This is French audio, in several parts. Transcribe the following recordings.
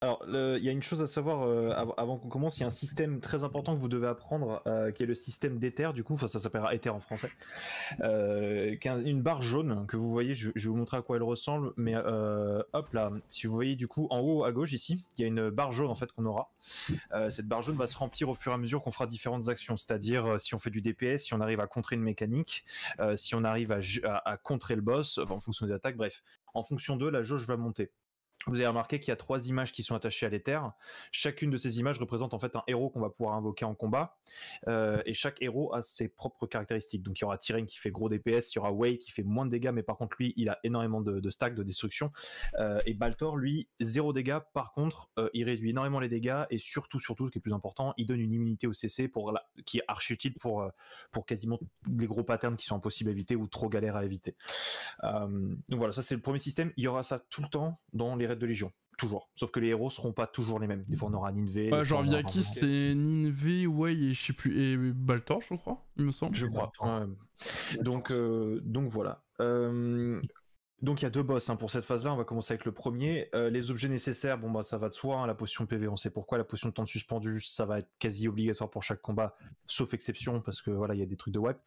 Alors, il y a une chose à savoir avant qu'on commence. Il y a un système très important que vous devez apprendre, qui est le système d'Ether. Du coup, enfin, ça s'appellera Ether en français. Une barre jaune que vous voyez. Je vais vous montrer à quoi elle ressemble. Mais hop là, si vous voyez du coup en haut à gauche ici, il y a une barre jaune en fait qu'on aura. Cette barre jaune va se remplir au fur et à mesure qu'on fera différentes actions. C'est-à-dire si on fait du DPS, si on arrive à contrer une mécanique, si on arrive à contrer le boss, enfin, en fonction des attaques. Bref, en fonction d'eux, la jauge va monter. Vous avez remarqué qu'il y a 3 images qui sont attachées à l'éther. Chacune de ces images représente en fait un héros qu'on va pouvoir invoquer en combat. Et chaque héros a ses propres caractéristiques. Donc il y aura Tyrion qui fait gros DPS, il y aura Wei qui fait moins de dégâts, mais par contre lui, il a énormément de stacks, de destruction. Et Baltor, lui, 0 dégâts. Par contre, il réduit énormément les dégâts et surtout, ce qui est plus important, il donne une immunité au CC qui est archi utile pour quasiment les gros patterns qui sont impossibles à éviter ou trop galères à éviter. Donc voilà, ça c'est le premier système. Il y aura ça tout le temps dans les raids de Légion. Toujours. Sauf que les héros seront pas toujours les mêmes. Des fois on aura Nineveh. Genre Vyakis c'est Nineveh, Wei et je sais plus, et Baltor je crois, il me semble. Je crois. Donc voilà. Donc il y a 2 boss pour cette phase-là. On va commencer avec le premier. Les objets nécessaires, bon bah ça va de soi. La potion PV, on sait pourquoi. La potion de temps suspendu, ça va être quasi obligatoire pour chaque combat, sauf exception parce que voilà il y a des trucs de wipe.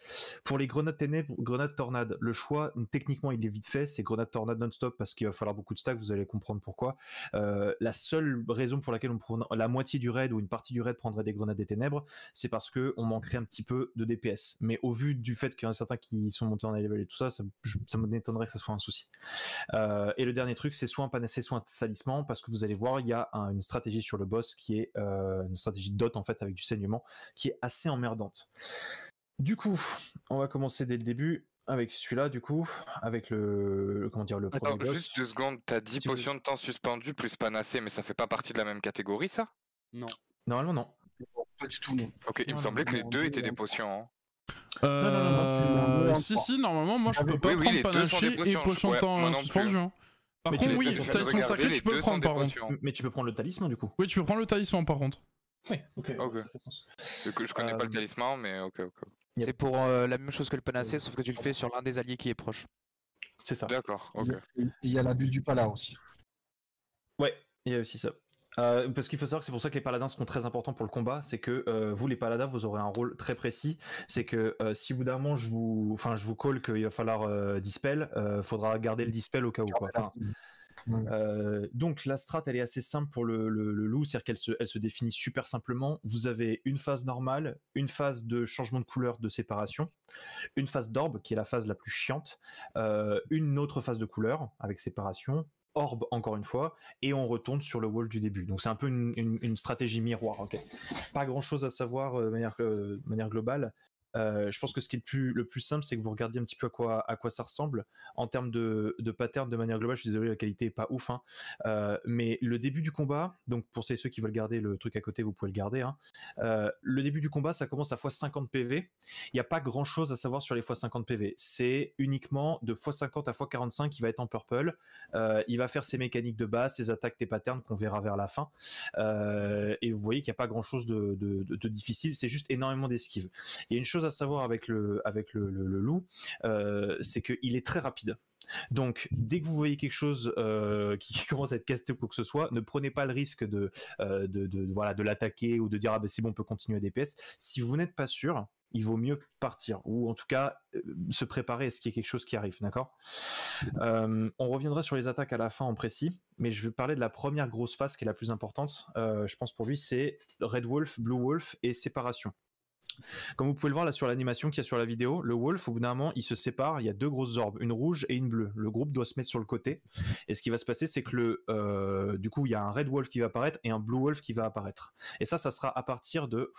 Pour les grenades ténèbres, grenades tornades, le choix techniquement il est vite fait. C'est grenade tornade non-stop parce qu'il va falloir beaucoup de stacks. Vous allez comprendre pourquoi. La seule raison pour laquelle on prend la moitié du raid ou une partie du raid prendrait des grenades des ténèbres, c'est parce que on manquerait un petit peu de DPS. Mais au vu du fait qu'il y en a certains qui sont montés en high level et tout ça, ça m'étonnerait que ça soit un souci. Et le dernier truc, c'est soit un panacée, soit un salissement, parce que vous allez voir, il y a une stratégie sur le boss qui est une stratégie de dot en fait avec du saignement, qui est assez emmerdante. Du coup, on va commencer dès le début avec celui-là, du coup, avec le premier boss. Juste 2 secondes, t'as 10 potions de temps suspendues plus panacée, mais ça fait pas partie de la même catégorie, ça? Non. Normalement, non. Pas du tout, non. Ok, il me semblait que les deux étaient des potions. Hein. Si, normalement, moi je peux pas prendre panaché et potion de temps suspendu. Par contre, oui, le talisman sacré, tu peux prendre par contre. Mais tu peux prendre le talisman du coup. Oui, tu peux prendre le talisman par contre. Oui, ok. Je connais pas le talisman, mais ok. C'est pour la même chose que le panacée, sauf que tu le fais sur l'un des alliés qui est proche. C'est ça. D'accord, ok. Il y a la bulle du pala aussi. Ouais, il y a aussi ça. Parce qu'il faut savoir que c'est pour ça que les paladins seront très importants pour le combat, c'est que vous les paladins vous aurez un rôle très précis, c'est que si au bout d'un moment je vous call qu'il va falloir dispel, faudra garder le dispel au cas où quoi. Donc la strat elle est assez simple pour le loup, c'est-à-dire qu'elle se définit super simplement. Vous avez une phase normale, une phase de changement de couleur de séparation, une phase d'orbe qui est la phase la plus chiante, une autre phase de couleur avec séparation, orbe encore une fois, et on retourne sur le wall du début. Donc c'est un peu une stratégie miroir. Okay. Pas grand chose à savoir de manière globale. Je pense que ce qui est le plus simple, c'est que vous regardiez un petit peu à quoi ça ressemble en termes de pattern de manière globale. Je suis désolé, la qualité est pas ouf, mais le début du combat, donc pour ceux qui veulent garder le truc à côté, vous pouvez le garder. Le début du combat, ça commence à x50 PV. Il n'y a pas grand chose à savoir sur les x50 PV. C'est uniquement de x50 à x45 qui va être en purple. Il va faire ses mécaniques de base, ses attaques, ses patterns qu'on verra vers la fin. Et vous voyez qu'il n'y a pas grand chose de difficile. C'est juste énormément d'esquives. Il y a une chose à savoir avec le loup, c'est qu'il est très rapide. Donc, dès que vous voyez quelque chose qui commence à être casté ou quoi que ce soit, ne prenez pas le risque de l'attaquer ou de dire ah ben c'est bon, on peut continuer à DPS. Si vous n'êtes pas sûr, il vaut mieux partir ou en tout cas se préparer à ce qu'il y ait quelque chose qui arrive, d'accord. On reviendra sur les attaques à la fin en précis, mais je vais parler de la première grosse phase qui est la plus importante. Je pense pour lui, c'est Red Wolf, Blue Wolf et séparation. Comme vous pouvez le voir là sur l'animation qu'il y a sur la vidéo, le wolf au bout d'un moment il se sépare, il y a 2 grosses orbes, une rouge et une bleue. Le groupe doit se mettre sur le côté et ce qui va se passer c'est que du coup il y a un red wolf qui va apparaître et un blue wolf qui va apparaître. Et ça sera à partir de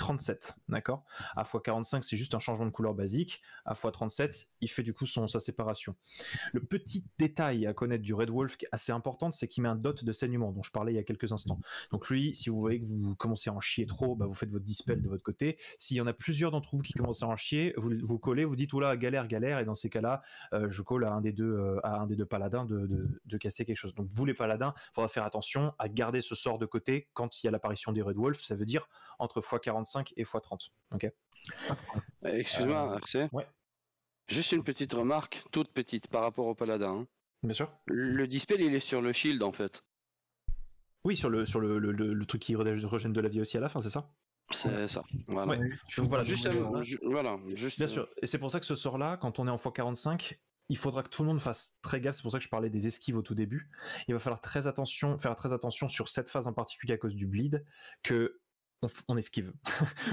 x37, d'accord. À x45 c'est juste un changement de couleur basique, à x37 il fait du coup sa séparation. Le petit détail à connaître du Red Wolf qui est assez important, c'est qu'il met un dot de saignement dont je parlais il y a quelques instants. Donc lui, si vous voyez que vous commencez à en chier trop, bah vous faites votre dispel de votre côté. S'il y en a plusieurs d'entre vous qui commencent à en chier, vous collez, vous dites oula galère, et dans ces cas-là je colle à un des deux paladins de casser quelque chose. Donc vous les paladins, il faudra faire attention à garder ce sort de côté quand il y a l'apparition des Red Wolf, ça veut dire entre x45 et x30. Ok. Excuse-moi, RC. Ouais. Juste une petite remarque, toute petite par rapport au paladin. Bien sûr. Le dispel il est sur le shield en fait. Oui, sur le truc qui régène de la vie aussi à la fin, c'est ça? C'est ça. Voilà. Ouais. Donc voilà, juste. Bien sûr. Et c'est pour ça que ce sort-là, quand on est en x45, il faudra que tout le monde fasse très gaffe. C'est pour ça que je parlais des esquives au tout début. Il va falloir faire très attention sur cette phase en particulier à cause du bleed, que on esquive.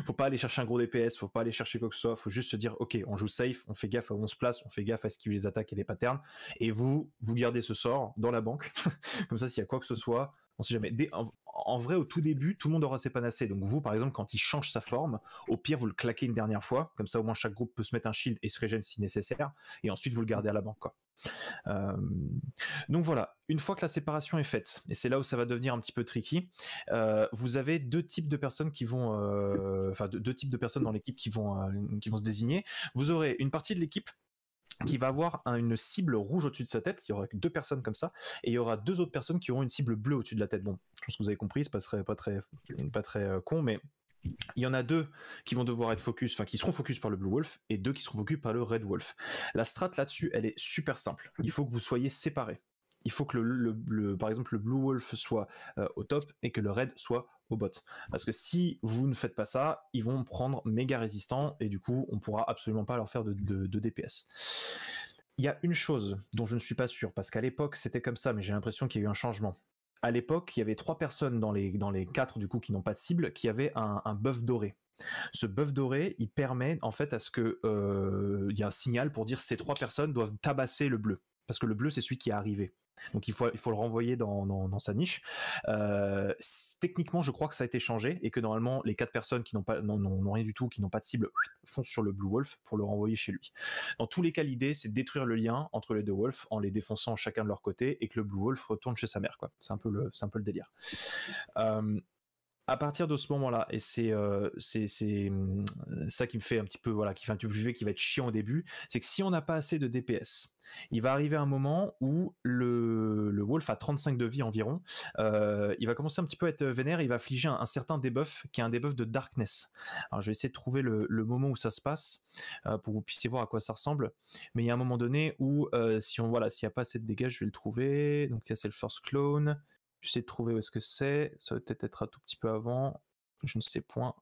Faut pas aller chercher un gros DPS, faut pas aller chercher quoi que ce soit, faut juste se dire ok, on joue safe, on fait gaffe à où on se place, on fait gaffe à esquiver les attaques et les patterns, et vous gardez ce sort dans la banque, comme ça s'il y a quoi que ce soit, on sait jamais. En vrai, au tout début, tout le monde aura ses panacées, donc vous par exemple, quand il change sa forme, au pire vous le claquez une dernière fois, comme ça au moins chaque groupe peut se mettre un shield et se régène si nécessaire, et ensuite vous le gardez à la banque, quoi. Donc voilà, une fois que la séparation est faite, et c'est là où ça va devenir un petit peu tricky, vous avez deux types de personnes qui vont, deux types de personnes dans l'équipe qui vont se désigner. Vous aurez une partie de l'équipe qui va avoir une cible rouge au-dessus de sa tête, il y aura que 2 personnes comme ça, et il y aura 2 autres personnes qui auront une cible bleue au-dessus de la tête. Bon, je pense que vous avez compris, c'est pas très con, mais il y en a 2 qui vont devoir être focus, enfin qui seront focus par le Blue Wolf, et 2 qui seront focus par le Red Wolf. La strat là-dessus, elle est super simple. Il faut que vous soyez séparés. Il faut que par exemple le Blue Wolf soit au top et que le Red soit au bot. Parce que si vous ne faites pas ça, ils vont prendre méga résistants et du coup on pourra absolument pas leur faire de DPS. Il y a une chose dont je ne suis pas sûr, parce qu'à l'époque c'était comme ça, mais j'ai l'impression qu'il y a eu un changement. À l'époque, il y avait 3 personnes dans les 4 du coup qui n'ont pas de cible, qui avaient un buff doré. Ce buff doré, il permet en fait à ce que il y a un signal pour dire ces 3 personnes doivent tabasser le bleu, parce que le bleu c'est celui qui est arrivé. Donc il faut le renvoyer dans sa niche. Techniquement, je crois que ça a été changé et que normalement les 4 personnes qui n'ont rien du tout, qui n'ont pas de cible, foncent sur le Blue Wolf pour le renvoyer chez lui. Dans tous les cas, l'idée c'est de détruire le lien entre les 2 Wolves en les défonçant chacun de leur côté et que le Blue Wolf retourne chez sa mère, quoi. C'est un peu le délire. À partir de ce moment-là, et c'est ça qui me fait un petit peu, voilà, qui fait un petit peu plus qui va être chiant au début, c'est que si on n'a pas assez de DPS, il va arriver un moment où le Wolf a 35 de vie environ, il va commencer un petit peu à être vénère, il va affliger un certain debuff qui est un debuff de Darkness. Alors je vais essayer de trouver le moment où ça se passe pour que vous puissiez voir à quoi ça ressemble, mais il y a un moment donné où s'il n'y a pas assez de dégâts, je vais le trouver. Donc ça c'est le First Clone. J'essaie de trouver où est-ce que c'est. Ça va peut-être être un tout petit peu avant. Je ne sais point.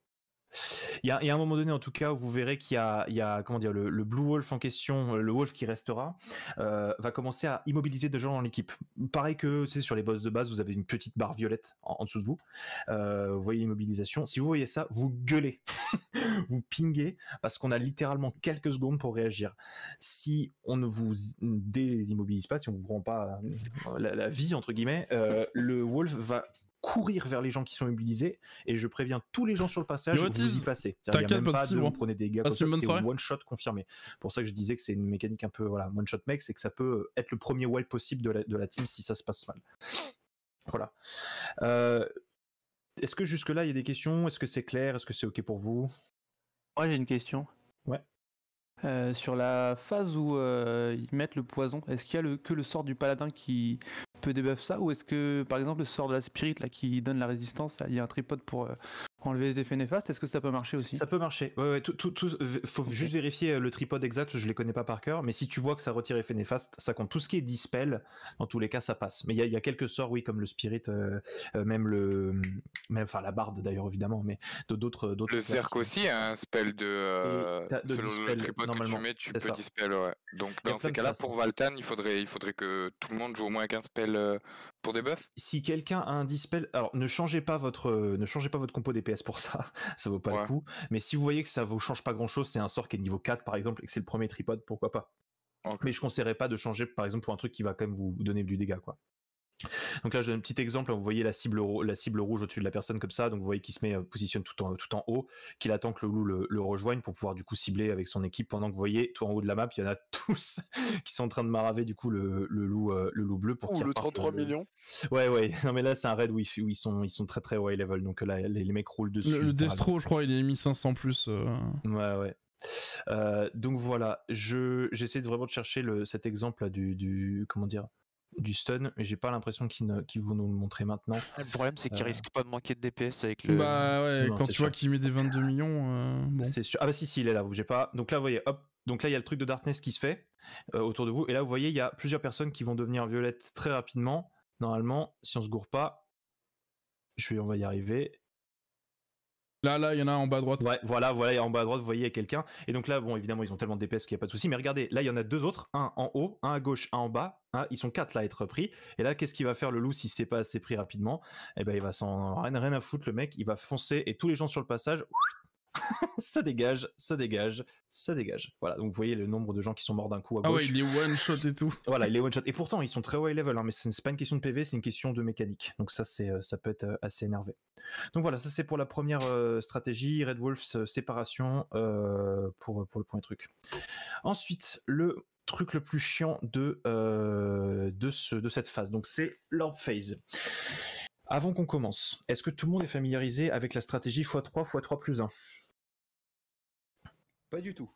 Il y a un moment donné en tout cas où vous verrez qu'il y a comment dire, le Blue Wolf en question, le Wolf qui restera, va commencer à immobiliser des gens dans l'équipe. Pareil que sur les boss de base, vous avez une petite barre violette en dessous de vous. Vous voyez l'immobilisation. Si vous voyez ça, vous gueulez, vous pinguez, parce qu'on a littéralement quelques secondes pour réagir. Si on ne vous désimmobilise pas, si on vous rend pas la vie entre guillemets, le Wolf va courir vers les gens qui sont immobilisés, et je préviens tous les gens sur le passage, vous y passez. Il n'y a même pas de vous prenez des dégâts, c'est one shot confirmé. Pour ça que je disais que c'est une mécanique un peu one shot mec, c'est que ça peut être le premier wipe possible de la team si ça se passe mal. Voilà. Est-ce que jusque là il y a des questions? Est-ce que c'est clair? Est-ce que c'est ok pour vous? Moi j'ai une question. Ouais. Sur la phase où ils mettent le poison, est-ce qu'il y a que le sort du paladin qui peut débuff ça, ou est-ce que par exemple le sort de la spirit là qui donne la résistance, il y a un tripode pour enlever les effets néfastes, est-ce que ça peut marcher aussi? Ça peut marcher, ouais, faut juste vérifier le tripode exact, je les connais pas par cœur, mais si tu vois que ça retire effet néfaste, ça compte. Tout ce qui est dispel, dans tous les cas ça passe, mais il y a quelques sorts, oui, comme le spirit, même la barde d'ailleurs évidemment, mais d'autres. Le cercle aussi a un spell de selon dispel, le tripode que tu mets, tu peux dispel, ouais. Donc dans ces cas-là, pour Valtan, il faudrait que tout le monde joue au moins qu'un spell pour des buffs. Si quelqu'un a un dispel, alors ne changez pas votre compo DPS pour ça, ça vaut pas le coup. Mais si vous voyez que ça vous change pas grand-chose, c'est un sort qui est niveau 4 par exemple et que c'est le premier tripode, pourquoi pas. Okay. Mais je conseillerais pas de changer par exemple pour un truc qui va quand même vous donner du dégât, quoi. Donc là je donne un petit exemple, vous voyez la cible rouge au-dessus de la personne comme ça, donc vous voyez qu'il se positionne tout en haut, qu'il attend que le loup le rejoigne pour pouvoir du coup cibler avec son équipe, pendant que vous voyez tout en haut de la map, il y en a tous qui sont en train de maraver du coup le loup bleu pour qu'il le 33 millions. Ouais, non mais là c'est un raid où ils sont très très high level, donc là les mecs roulent dessus. Le Destro je crois il est 1500 plus. Ouais. Donc voilà, j'essaie vraiment de chercher cet exemple là du comment dire, du stun, mais j'ai pas l'impression qu'ils vont nous le montrer maintenant. Le problème c'est qu'il risque pas de manquer de DPS avec le... Bah ouais, non, quand tu vois qu'il met des 22 millions... Bon. C'est sûr. Ah bah si, il est là, bougez pas. Donc là vous voyez, hop, donc là il y a le truc de Darkness qui se fait autour de vous, et là vous voyez il y a plusieurs personnes qui vont devenir violettes très rapidement. Normalement, si on se gourre pas, on va y arriver. Là, il y en a un en bas à droite. Ouais, voilà, en bas à droite, vous voyez, il y a quelqu'un. Et donc là, bon, évidemment, ils ont tellement de DPS qu'il n'y a pas de souci. Mais regardez, là, il y en a 2 autres. Un en haut, un à gauche, un en bas. Hein, ils sont 4 là à être pris. Et là, qu'est-ce qu'il va faire le loup si c'est pas assez pris rapidement? Eh ben, il va s'en rien à foutre, le mec. Il va foncer et tous les gens sur le passage. Ça dégage. Voilà, donc vous voyez le nombre de gens qui sont morts d'un coup à gauche. Ah ouais, il est one shot et tout. Voilà, il est one shot. Et pourtant, ils sont très high level, hein, mais c'est pas une question de PV, c'est une question de mécanique. Donc ça peut être assez énervé. Donc voilà, ça c'est pour la première stratégie, Red Wolf, séparation pour le premier truc. Ensuite, le truc le plus chiant de cette phase, donc c'est l'orb phase. Avant qu'on commence, est-ce que tout le monde est familiarisé avec la stratégie x3, x3 plus 1? Pas du tout.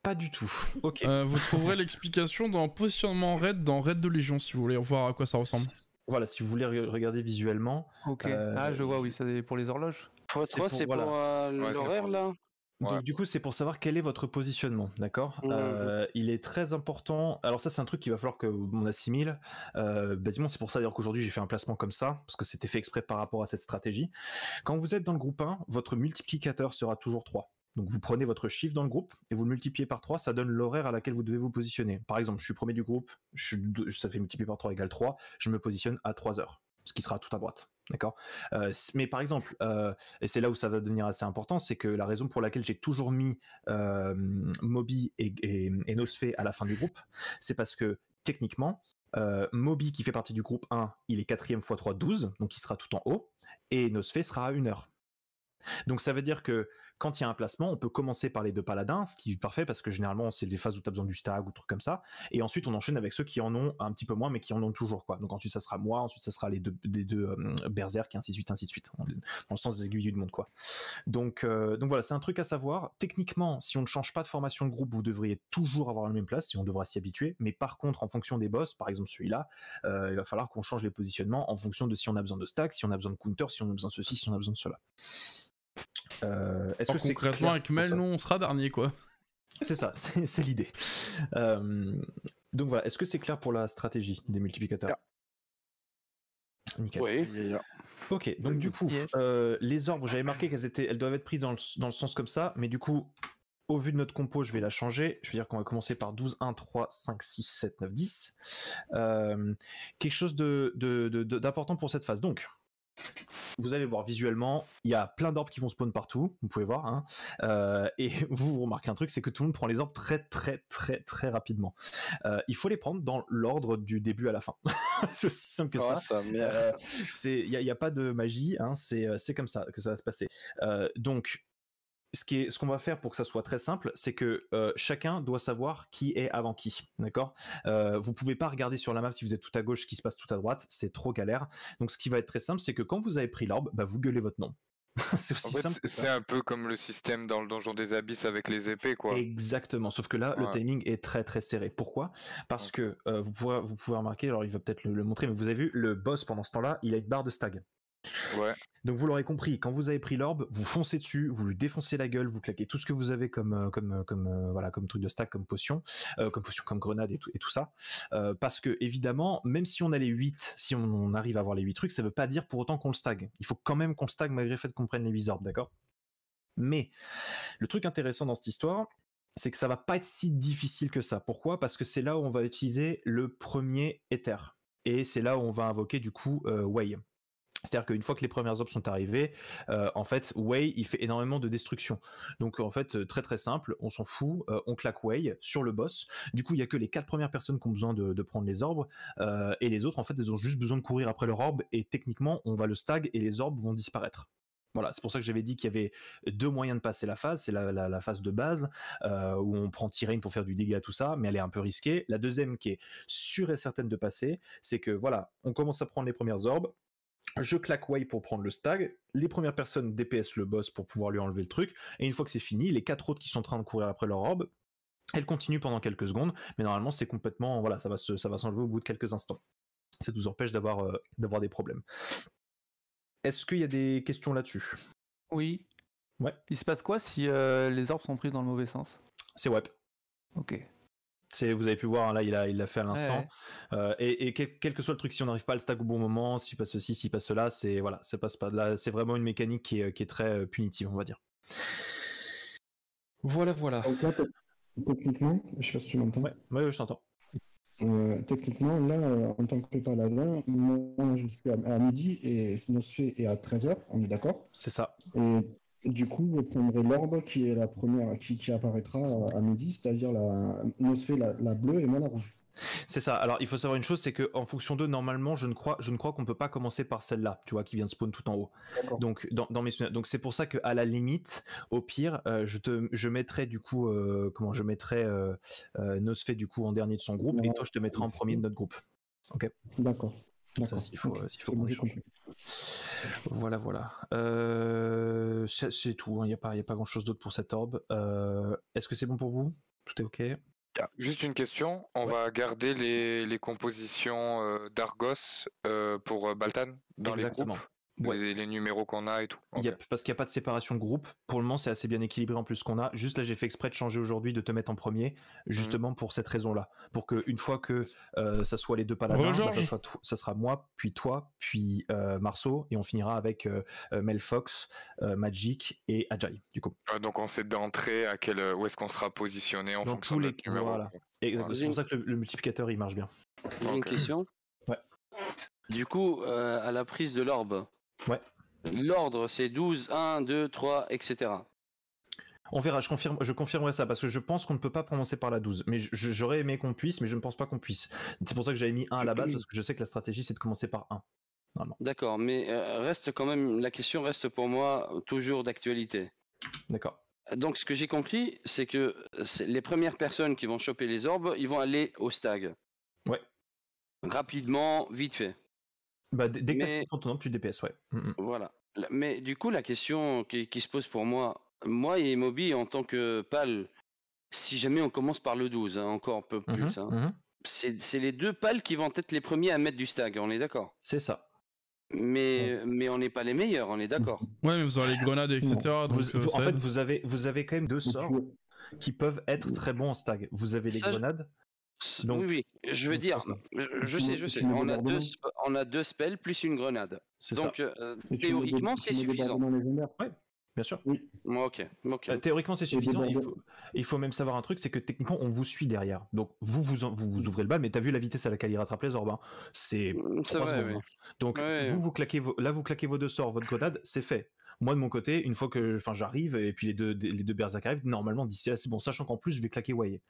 Pas du tout. Ok. Vous trouverez l'explication dans positionnement raid dans Raid de Légion si vous voulez voir à quoi ça ressemble. Voilà, si vous voulez regarder visuellement. Ok. Je vois, oui, c'est pour les horloges. x3, c'est pour l'horaire là. Donc du coup, c'est pour savoir quel est votre positionnement, d'accord? Il est très important. Alors ça, c'est un truc qu'il va falloir que on assimile. Basiquement, c'est pour ça d'ailleurs qu'aujourd'hui j'ai fait un placement comme ça, parce que c'était fait exprès par rapport à cette stratégie. Quand vous êtes dans le groupe 1, votre multiplicateur sera toujours 3. Donc vous prenez votre chiffre dans le groupe et vous le multipliez par 3, ça donne l'horaire à laquelle vous devez vous positionner. Par exemple, je suis premier du groupe, ça fait multiplier par 3 égale 3, je me positionne à 3 heures, ce qui sera tout à droite. D'accord. Mais par exemple, et c'est là où ça va devenir assez important, c'est que la raison pour laquelle j'ai toujours mis Moby et Nosfe à la fin du groupe, c'est parce que techniquement, Moby qui fait partie du groupe 1, il est 4ème x 3, 12, donc il sera tout en haut, et Nosfe sera à 1 heure. Donc ça veut dire que quand il y a un placement, on peut commencer par les 2 paladins, ce qui est parfait parce que généralement c'est des phases où tu as besoin du stag ou trucs comme ça, et ensuite on enchaîne avec ceux qui en ont un petit peu moins mais qui en ont toujours, quoi. Donc ensuite ça sera moi, ensuite ça sera les deux berserk et ainsi de suite, dans le sens des aiguilles du monde, quoi. Donc voilà, c'est un truc à savoir. Techniquement, si on ne change pas de formation de groupe, vous devriez toujours avoir la même place, et on devra s'y habituer, mais par contre en fonction des boss, par exemple celui-là, il va falloir qu'on change les positionnements en fonction de si on a besoin de stag, si on a besoin de counter, si on a besoin de ceci, si on a besoin de cela. Est-ce que concrètement avec Mel, nous on sera dernier, quoi. C'est ça, c'est l'idée. Donc voilà, est-ce que c'est clair pour la stratégie des multiplicateurs? Nickel. Oui. Ok, donc du coup, les orbes, j'avais marqué elles doivent être prises dans le sens comme ça, mais du coup, au vu de notre compo, je vais la changer. Je veux dire qu'on va commencer par 12, 1, 3, 5, 6, 7, 9, 10. Quelque chose d'important pour cette phase. Donc, vous allez voir visuellement, il y a plein d'orbes qui vont spawn partout, vous pouvez voir, hein, et vous remarquez un truc, c'est que tout le monde prend les orbes très très très très rapidement. Il faut les prendre dans l'ordre du début à la fin. C'est aussi simple que ça. Il n'y a pas de magie, hein, c'est comme ça que ça va se passer. Donc, ce qu'on va faire pour que ça soit très simple, c'est que chacun doit savoir qui est avant qui, d'accord? Vous pouvez pas regarder sur la map si vous êtes tout à gauche ce qui se passe tout à droite, c'est trop galère. Donc ce qui va être très simple, c'est que quand vous avez pris l'orbe, vous gueulez votre nom. C'est aussi simple. C'est un peu comme le système dans le donjon des abysses avec les épées, quoi. Exactement, sauf que là, le timing est très très serré. Pourquoi? Parce que vous pouvez remarquer, alors il va peut-être le montrer, mais vous avez vu, le boss pendant ce temps-là, il a une barre de stag. Ouais. Donc vous l'aurez compris, quand vous avez pris l'orbe, vous foncez dessus, vous lui défoncez la gueule, vous claquez tout ce que vous avez comme truc de stack, comme potion, comme grenade et tout ça. Parce que évidemment, même si on a les 8, si on arrive à avoir les 8 trucs, ça veut pas dire pour autant qu'on le stag. Il faut quand même qu'on le stag malgré le fait qu'on prenne les 8 orbes, d'accord? Mais le truc intéressant dans cette histoire, c'est que ça va pas être si difficile que ça. Pourquoi? Parce que c'est là où on va utiliser le premier éther. Et c'est là où on va invoquer du coup Wei. C'est-à-dire qu'une fois que les premières orbes sont arrivées, en fait, Wei, il fait énormément de destruction. Donc en fait, très très simple, on s'en fout, on claque Wei sur le boss. Du coup, il y a que les 4 premières personnes qui ont besoin de prendre les orbes, et les autres, en fait, elles ont juste besoin de courir après leur orbe, et techniquement, on va le stag, et les orbes vont disparaître. Voilà, c'est pour ça que j'avais dit qu'il y avait 2 moyens de passer la phase. C'est la phase de base, où on prend Tyrann pour faire du dégât, tout ça, mais elle est un peu risquée. La deuxième, qui est sûre et certaine de passer, c'est que voilà, on commence à prendre les premières orbes, je claque Wei pour prendre le stag, les premières personnes DPS le boss pour pouvoir lui enlever le truc, et une fois que c'est fini, les 4 autres qui sont en train de courir après leur orbe, elles continuent pendant quelques secondes, mais normalement c'est complètement, voilà, ça va s'enlever au bout de quelques instants. Ça nous empêche d'avoir des problèmes. Est-ce qu'il y a des questions là-dessus? Oui. Ouais. Il se passe quoi si les orbes sont prises dans le mauvais sens? C'est web. Ok. Vous avez pu voir, là, il l'a fait à l'instant. Ouais. Et quel que soit le truc, si on n'arrive pas à le stack au bon moment, s'il passe ceci, s'il passe cela, ça passe pas. Là, c'est vraiment une mécanique qui est très punitive, on va dire. Voilà. Donc là, techniquement, je sais pas si tu m'entends. Ouais, je t'entends. Techniquement, là, en tant que paladin, moi, je suis à midi et Nosfe est à 13h, on est d'accord? C'est ça. Et du coup, je prendrai l'ordre qui est la première qui apparaîtra à midi, c'est-à-dire Nosfe la bleue et moi la rouge. C'est ça. Alors, il faut savoir une chose, c'est qu'en fonction d'eux, normalement, je ne crois qu'on peut pas commencer par celle-là, tu vois, qui vient de spawn tout en haut. Donc, dans mes souvenirs. Donc, c'est pour ça qu'à la limite, au pire, je mettrais du coup, je mettrais Nosfe du coup en dernier de son groupe, et toi, je te mettrai en premier de notre groupe. Ok. D'accord. Ça, s'il faut qu'on échange. Voilà. C'est tout. Il n'y a pas grand-chose d'autre pour cette orbe. Est-ce que c'est bon pour vous? Tout est ok? Juste une question, on va garder les compositions d'Argos pour Baltan dans les groupes, les numéros qu'on a et tout. Okay. Parce qu'il n'y a pas de séparation de groupe, pour le moment c'est assez bien équilibré en plus ce qu'on a, juste là j'ai fait exprès de changer aujourd'hui, de te mettre en premier, justement pour cette raison-là, pour qu'une fois que ça soit les deux paladins, ça sera moi, puis toi, puis Marceau, et on finira avec Melfox, Magic et Ajay du coup. Donc on sait d'entrée où est-ce qu'on sera positionné en fonction de notre numéro. Voilà. Exactement. C'est pour ça que le multiplicateur il marche bien. J'ai une question. Ouais. Du coup, à la prise de l'orbe, l'ordre c'est 12, 1, 2, 3, etc. On verra, je confirmerai ça, parce que je pense qu'on ne peut pas commencer par la 12. Mais j'aurais aimé qu'on puisse, mais je ne pense pas qu'on puisse. C'est pour ça que j'avais mis 1 à la base, parce que je sais que la stratégie c'est de commencer par 1. D'accord, mais la question reste pour moi toujours d'actualité. D'accord. Donc ce que j'ai compris, c'est que les premières personnes qui vont choper les orbes, ils vont aller au stag. Ouais. Rapidement, vite fait. Dès que tu as fait ton tournoi, tu DPS, ouais. Voilà. Mais du coup, la question qui se pose pour moi et Moby en tant que pal, si jamais on commence par le 12, encore un peu plus, c'est les deux pals qui vont être les premiers à mettre du stag, on est d'accord? C'est ça. Mais on n'est pas les meilleurs, on est d'accord. Ouais, mais vous aurez les grenades, etc. Donc, en fait, vous avez quand même deux sorts qui peuvent être très bons en stag. Vous avez les grenades. Donc, oui, je veux dire, je sais. On a deux spells plus une grenade. Donc, théoriquement, c'est suffisant. Ouais, bien sûr. Oui. Ok. Théoriquement, c'est suffisant. Il faut même savoir un truc, c'est que techniquement, on vous suit derrière. Donc, vous ouvrez le bal, mais t'as vu la vitesse à laquelle il rattrape les orbes. C'est vrai, oui. Donc, vous claquez vos deux sorts, votre grenade, c'est fait. Moi de mon côté, une fois que j'arrive et puis les deux berserk arrivent, normalement d'ici là c'est bon, sachant qu'en plus je vais claquer Way.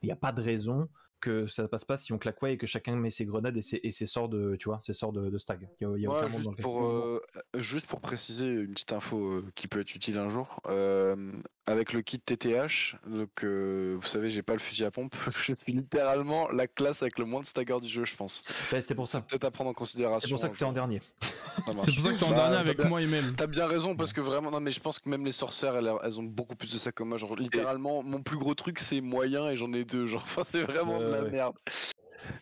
Il n'y a pas de raison que ça passe pas si on claque Way et que chacun met ses grenades et ses sorts de, tu vois, ses sorts de stag. Il y a aucun monde juste pour préciser une petite info qui peut être utile un jour, avec le kit TTH, donc vous savez j'ai pas le fusil à pompe, je suis littéralement la classe avec le moins de stagger du jeu je pense. C'est pour ça. Peut-être à prendre en considération. C'est pour ça que tu es en dernier. C'est pour ça que tu es en dernier avec moi et même. T'as bien raison parce que vraiment, non mais je pense que même les sorcières elles ont beaucoup plus de ça que moi, genre littéralement mon plus gros truc c'est moyen et j'en ai deux, genre enfin c'est vraiment de la merde.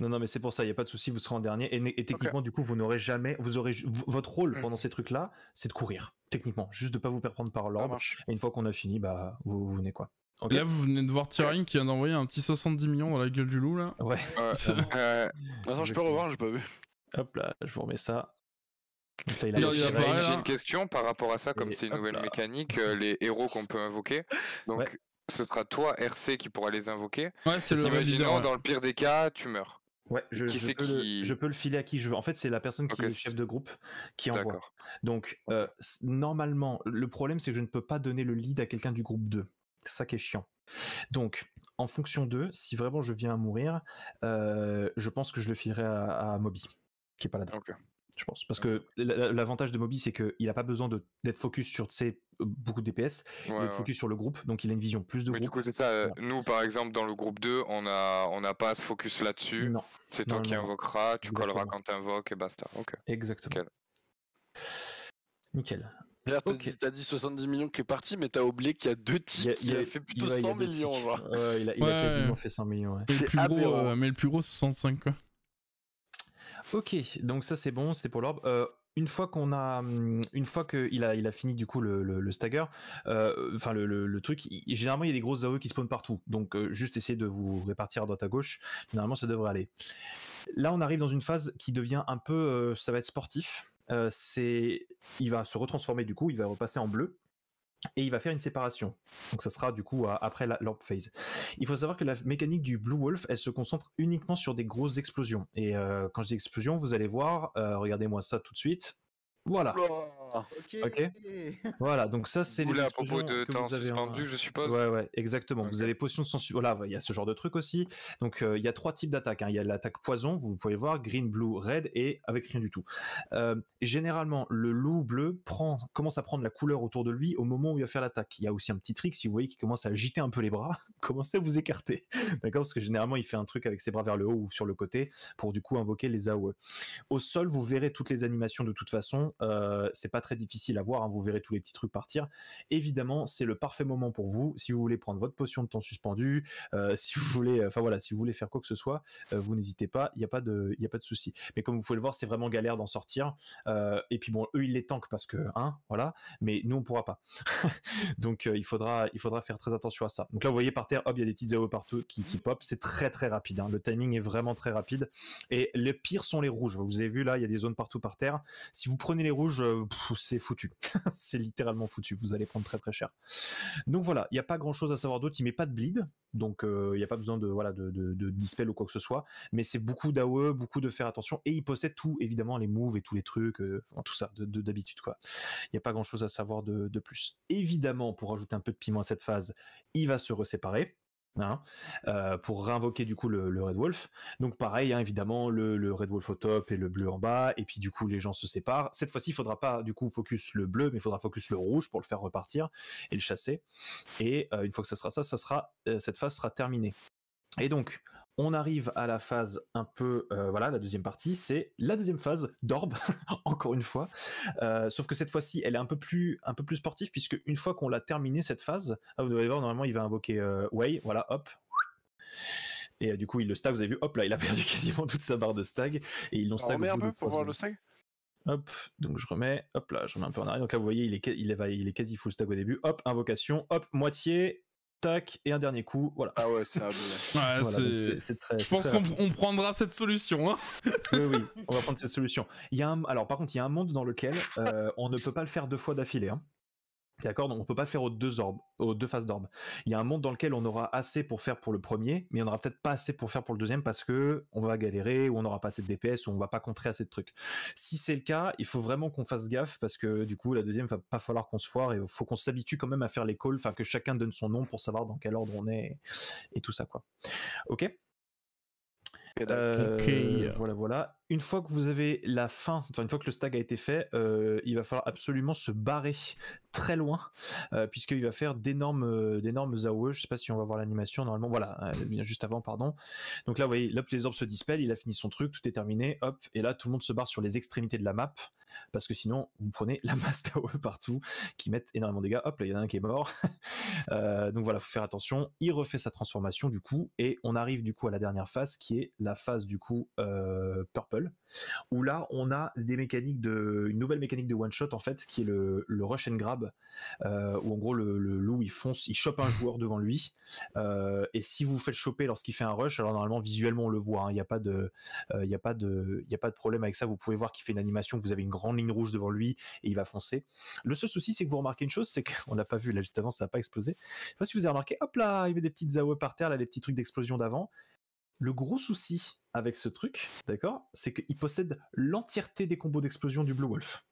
Non mais c'est pour ça, il n'y a pas de souci, vous serez en dernier et techniquement du coup vous n'aurez jamais, votre rôle pendant ces trucs là c'est de courir, techniquement, juste de pas vous perdre par l'ordre et une fois qu'on a fini vous venez quoi. Okay. Là vous venez de voir Tyrion qui vient d'envoyer un petit 70 millions dans la gueule du loup là. Ouais. Attends je peux revoir, j'ai pas vu. Hop là, je vous remets ça. J'ai une question par rapport à ça, comme c'est une nouvelle mécanique, les héros qu'on peut invoquer. Donc ce sera toi RC qui pourra les invoquer. Ouais, c'est le leader. Dans le pire des cas, tu meurs. Ouais, je peux le filer à qui je veux. En fait, c'est la personne qui est chef de groupe qui envoie. Donc normalement, le problème c'est que je ne peux pas donner le lead à quelqu'un du groupe 2. C'est ça qui est chiant. Donc, en fonction d'eux, si vraiment je viens à mourir, je pense que je le filerai à Moby, qui est pas là. Je pense. Parce que l'avantage de Moby, c'est qu'il n'a pas besoin d'être focus sur beaucoup de DPS, il est focus sur le groupe, donc il a une vision plus de groupe. Du coup, c'est ça. Nous, par exemple, dans le groupe 2, on n'a pas à se focus là-dessus. C'est toi qui invoqueras, tu colleras quand tu invoques et basta. Exactement. Nickel. D'ailleurs, t'as dit 70 millions qui est parti, mais t'as oublié qu'il y a deux types qui a fait plutôt 100 millions. Genre. Il a quasiment fait 100 millions. Ouais. Mais le plus gros, c'est 65 quoi. Ok, donc ça c'est bon, c'était pour l'orbe. une fois qu'il a fini du coup le stagger, enfin le truc, généralement il y a des grosses AOE qui spawnent partout, donc juste essayez de vous répartir à droite à gauche, généralement ça devrait aller. Là on arrive dans une phase qui devient un peu, ça va être sportif, il va se retransformer du coup, il va repasser en bleu, et il va faire une séparation. Donc ça sera du coup après l'orb phase. Il faut savoir que la mécanique du Blue Wolf, elle se concentre uniquement sur des grosses explosions. Et quand je dis explosion, vous allez voir, regardez-moi ça tout de suite. Voilà. Ok. Voilà, donc ça c'est les explosions à propos de temps suspendu, je suppose. Ouais, exactement. Okay. Vous avez potion de sang. Voilà, il y a ce genre de truc aussi. Donc il y a 3 types d'attaques. Il y a l'attaque poison, vous pouvez voir, green, blue, red, et avec rien du tout. Généralement, le loup bleu commence à prendre la couleur autour de lui au moment où il va faire l'attaque. Il y a aussi un petit trick, si vous voyez qu'il commence à agiter un peu les bras, commencez à vous écarter. D'accord, parce que généralement il fait un truc avec ses bras vers le haut ou sur le côté pour du coup invoquer les AOE. Au sol, vous verrez toutes les animations de toute façon. C'est pas très difficile à voir, hein, vous verrez tous les petits trucs partir. Évidemment, c'est le parfait moment pour vous si vous voulez prendre votre potion de temps suspendu, si vous voulez, si vous voulez faire quoi que ce soit, vous n'hésitez pas, il y a pas de souci. Mais comme vous pouvez le voir, c'est vraiment galère d'en sortir. Et puis bon, eux ils les tankent parce que voilà, mais nous on pourra pas. Donc il faudra faire très attention à ça. Donc là vous voyez par terre, hop, il y a des petites AOE partout qui pop, c'est très très rapide, hein. Le timing est vraiment très rapide. Et le pire sont les rouges. Vous avez vu là, il y a des zones partout par terre. Si vous prenez les rouges, c'est foutu. C'est littéralement foutu. Vous allez prendre très très cher. Donc voilà, il n'y a pas grand chose à savoir d'autre. Il met pas de bleed, donc il n'y a pas besoin de dispel ou quoi que ce soit. Mais c'est beaucoup d'AOE, beaucoup de faire attention. Et il possède tout, évidemment, les moves et tous les trucs, tout ça d'habitude quoi. Il n'y a pas grand chose à savoir de plus. Évidemment, pour rajouter un peu de piment à cette phase, il va se reséparer. Pour réinvoquer du coup le Red Wolf. Donc pareil, évidemment, le Red Wolf au top et le bleu en bas, et puis du coup les gens se séparent. Cette fois-ci, il faudra pas du coup focus le bleu, mais il faudra focus le rouge pour le faire repartir et le chasser. Et une fois que ça sera cette phase sera terminée. Et donc on arrive à la phase un peu, la deuxième partie, c'est la deuxième phase d'orbe, encore une fois, sauf que cette fois-ci, elle est un peu plus sportive, puisque une fois qu'on l'a terminé cette phase, vous devez voir, normalement, il va invoquer Way, voilà, hop, et du coup, il le stag, vous avez vu, hop, là, il a perdu quasiment toute sa barre de stag, et ils l'ont stag. On remet un peu pour voir le stag. Hop, donc je remets un peu en arrière, donc là, vous voyez, il est quasi full stag au début, hop, invocation, hop, moitié, tac, et un dernier coup, voilà. Ah ouais, c'est abusé. Ouais, voilà, c'est très. Je pense qu'on prendra cette solution. Hein. Oui, on va prendre cette solution. Alors, par contre, il y a un monde dans lequel on ne peut pas le faire 2 fois d'affilée. Hein. D'accord, donc on peut pas le faire aux 2 phases d'orbe. Il y a un monde dans lequel on aura assez pour faire pour le premier, mais on n'aura peut-être pas assez pour faire pour le deuxième parce que on va galérer, ou on n'aura pas assez de DPS, ou on va pas contrer assez de trucs. Si c'est le cas, il faut vraiment qu'on fasse gaffe parce que du coup la deuxième va pas falloir qu'on se foire et il faut qu'on s'habitue quand même à faire les calls, enfin que chacun donne son nom pour savoir dans quel ordre on est et tout ça quoi. Ok. Voilà. Une fois que vous avez la fin, une fois que le stag a été fait, il va falloir absolument se barrer très loin, puisqu'il va faire d'énormes AOE. Je sais pas si on va voir l'animation, normalement, voilà, elle vient juste avant, pardon. Donc là, vous voyez, les orbes se dispellent, il a fini son truc, tout est terminé, hop, et là, tout le monde se barre sur les extrémités de la map, parce que sinon, vous prenez la masse d'AOE partout, qui mettent énormément de dégâts. Hop, là, il y en a un qui est mort. Donc voilà, faut faire attention. Il refait sa transformation, du coup, et on arrive, du coup, à la dernière phase, qui est la phase, du coup, purple, où là on a une nouvelle mécanique de one shot en fait, qui est le rush and grab, où en gros le loup il chope un joueur devant lui, et si vous faites choper lorsqu'il fait un rush, alors normalement visuellement on le voit, il n'y a pas de problème avec ça. Vous pouvez voir qu'il fait une animation, que vous avez une grande ligne rouge devant lui et il va foncer. Le seul souci, c'est que vous remarquez une chose, c'est qu'on l'a pas vu là juste avant, ça n'a pas explosé. Je sais pas si vous avez remarqué, hop là, il y avait des petites AOE par terre là, les petits trucs d'explosion d'avant. Le gros souci avec ce truc, d'accord, c'est qu'il possède l'entièreté des combos d'explosion du Blue Wolf.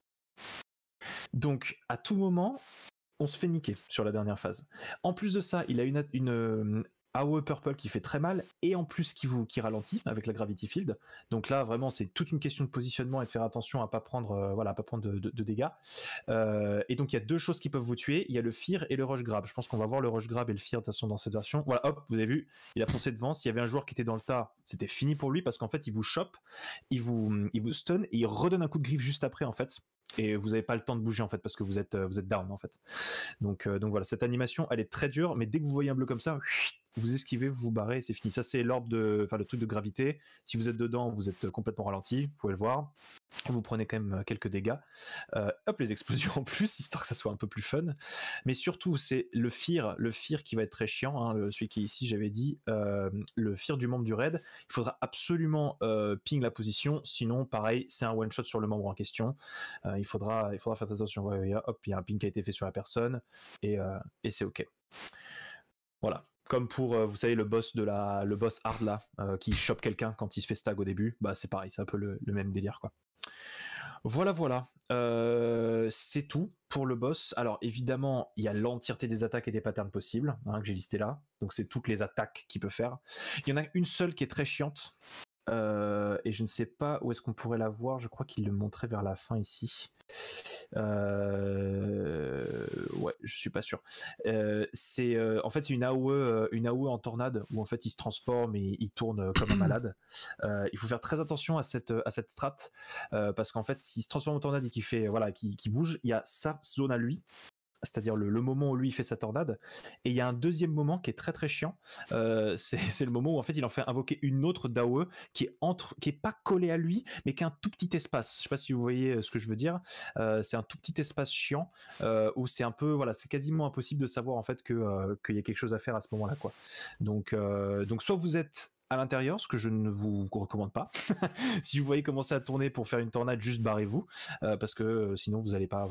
Donc, à tout moment, on se fait niquer sur la dernière phase. En plus de ça, il a une AOE Purple qui fait très mal, et en plus qui ralentit avec la Gravity Field. Donc là, vraiment, c'est toute une question de positionnement et de faire attention à pas prendre, de dégâts. Et donc, il y a 2 choses qui peuvent vous tuer. Il y a le Fear et le Rush Grab. Je pense qu'on va voir le Rush Grab et le Fear de toute façon dans cette version. Voilà, hop, vous avez vu, il a foncé devant. S'il y avait un joueur qui était dans le tas, c'était fini pour lui parce qu'en fait, il vous chope, il vous stun et il redonne un coup de griffe juste après en fait. Et vous n'avez pas le temps de bouger en fait parce que vous êtes down en fait. Donc voilà, cette animation elle est très dure, mais dès que vous voyez un bleu comme ça, vous esquivez, vous vous barrez, c'est fini. Ça c'est le truc de gravité. Si vous êtes dedans, vous êtes complètement ralenti, vous pouvez le voir. Vous prenez quand même quelques dégâts. Hop, les explosions en plus, histoire que ça soit un peu plus fun. Mais surtout, c'est le fear qui va être très chiant. Hein, celui qui est ici, j'avais dit, le fear du membre du raid. Il faudra absolument ping la position, sinon, pareil, c'est un one shot sur le membre en question. Il faudra faire attention. Hop, il y a un ping qui a été fait sur la personne et c'est ok. Voilà. Comme pour, vous savez, le boss hard là, qui chope quelqu'un quand il se fait stag au début, bah c'est pareil, c'est un peu le même délire quoi. Voilà. C'est tout pour le boss. Alors évidemment, il y a l'entièreté des attaques et des patterns possibles, hein, que j'ai listé là. Donc c'est toutes les attaques qu'il peut faire. Il y en a une seule qui est très chiante. Et je ne sais pas où est-ce qu'on pourrait la voir. Je crois qu'il le montrait vers la fin ici. Ouais, je suis pas sûr. C'est en fait c'est une AOE en tornade où en fait il se transforme et il tourne comme un malade. Il faut faire très attention à cette strat parce qu'en fait s'il se transforme en tornade et qu'il fait qui bouge, il y a sa zone à lui. C'est-à-dire le moment où lui il fait sa tornade, et il y a un deuxième moment qui est très très chiant, c'est le moment où en fait il en fait invoquer une autre d'AOE qui est pas collée à lui, mais qui a un tout petit espace. Je sais pas si vous voyez ce que je veux dire. C'est un tout petit espace chiant où c'est un peu c'est quasiment impossible de savoir en fait qu'il y a quelque chose à faire à ce moment-là quoi. Donc soit vous êtes à l'intérieur, ce que je ne vous recommande pas. Si vous voyez commencer à tourner pour faire une tornade, juste barrez-vous parce que sinon vous allez pas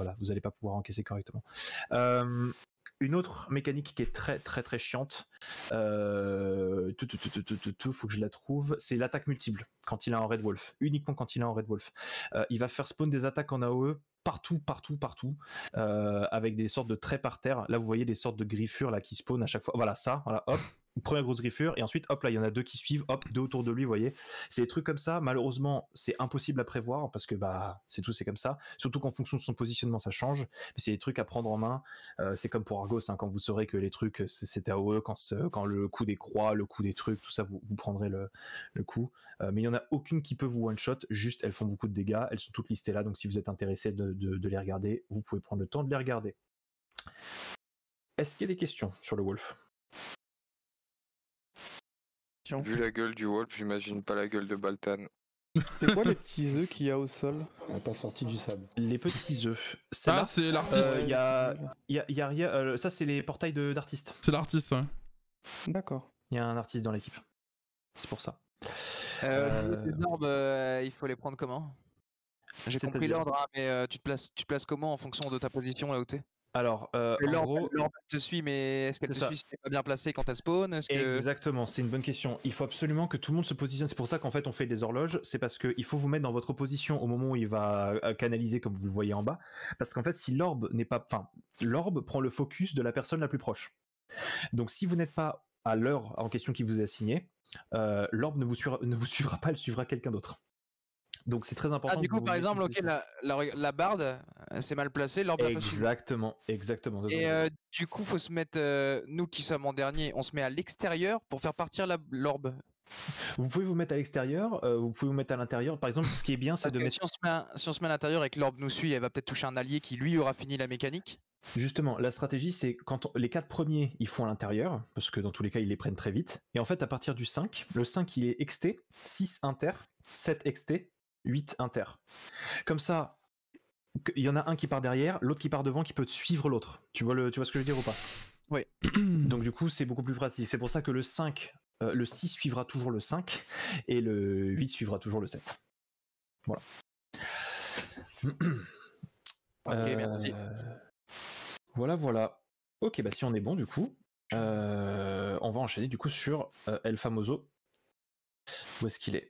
pouvoir encaisser correctement. Une autre mécanique qui est très très très chiante, faut que je la trouve, c'est l'attaque multiple quand il est en Red Wolf, uniquement quand il est en Red Wolf. Il va faire spawn des attaques en AOE partout, avec des sortes de traits par terre. Là vous voyez des sortes de griffures là qui spawnent à chaque fois. Voilà, hop. Première grosse griffure, et ensuite hop là il y en a deux qui suivent, hop, deux autour de lui, vous voyez, c'est des trucs comme ça. Malheureusement c'est impossible à prévoir parce que c'est comme ça, surtout qu'en fonction de son positionnement ça change, mais c'est des trucs à prendre en main. C'est comme pour Argos, hein, quand vous saurez que les trucs c'est AOE, quand le coup des croix, le coup des trucs, tout ça vous prendrez le coup, mais il y en a aucune qui peut vous one shot, juste elles font beaucoup de dégâts, elles sont toutes listées là, donc si vous êtes intéressé de les regarder, vous pouvez prendre le temps de les regarder. Est-ce qu'il y a des questions sur le Wolf? Vu la gueule du Wolf, j'imagine pas la gueule de Baltan. C'est quoi les petits œufs qu'il y a au sol? On n'est pas sorti du sable. Les petits œufs. Ah, c'est l'artiste. Il y a rien. Ça, c'est les portails d'artistes. C'est l'artiste, ouais. D'accord. Il y a un artiste dans l'équipe. C'est pour ça. Les orbes, il faut les prendre comment? J'ai compris l'ordre, hein, mais tu te places comment en fonction de ta position là où t'es? Alors, en gros, l'orbe te suit, mais est-ce qu'elle te suit si t'es pas bien placé quand elle spawn? Exactement, c'est une bonne question. Il faut absolument que tout le monde se positionne. C'est pour ça qu'en fait on fait des horloges. C'est parce qu'il faut vous mettre dans votre position au moment où il va canaliser, comme vous le voyez en bas. Parce qu'en fait, si l'orbe n'est pas, l'orbe prend le focus de la personne la plus proche. Donc, si vous n'êtes pas à l'heure en question qui vous est assignée, l'orbe ne vous suivra pas, elle suivra quelqu'un d'autre. Donc c'est très important. Du coup, par exemple, ok, la barde, c'est mal placé, l'orbe va pas suivre. Exactement. Et du coup, faut se mettre, nous qui sommes en dernier, on se met à l'extérieur pour faire partir l'orbe. Vous pouvez vous mettre à l'extérieur, vous pouvez vous mettre à l'intérieur. Par exemple, ce qui est bien, c'est de mettre. Si on se met à l'intérieur et que l'orbe nous suit, elle va peut-être toucher un allié qui lui aura fini la mécanique. Justement, la stratégie, c'est quand les 4 premiers, ils font à l'intérieur, parce que dans tous les cas, ils les prennent très vite. Et en fait, à partir du 5, le 5, il est XT, 6 inter, 7 XT, 8 inter. Comme ça, il y en a un qui part derrière, l'autre qui part devant, qui peut suivre l'autre. Tu vois ce que je veux dire ou pas? Oui. Donc du coup, c'est beaucoup plus pratique. C'est pour ça que le 5, le 6 suivra toujours le 5, et le 8 suivra toujours le 7. Voilà. Ok, merci. Voilà. Ok, si on est bon du coup, on va enchaîner du coup sur El Famoso. Où est-ce qu'il est?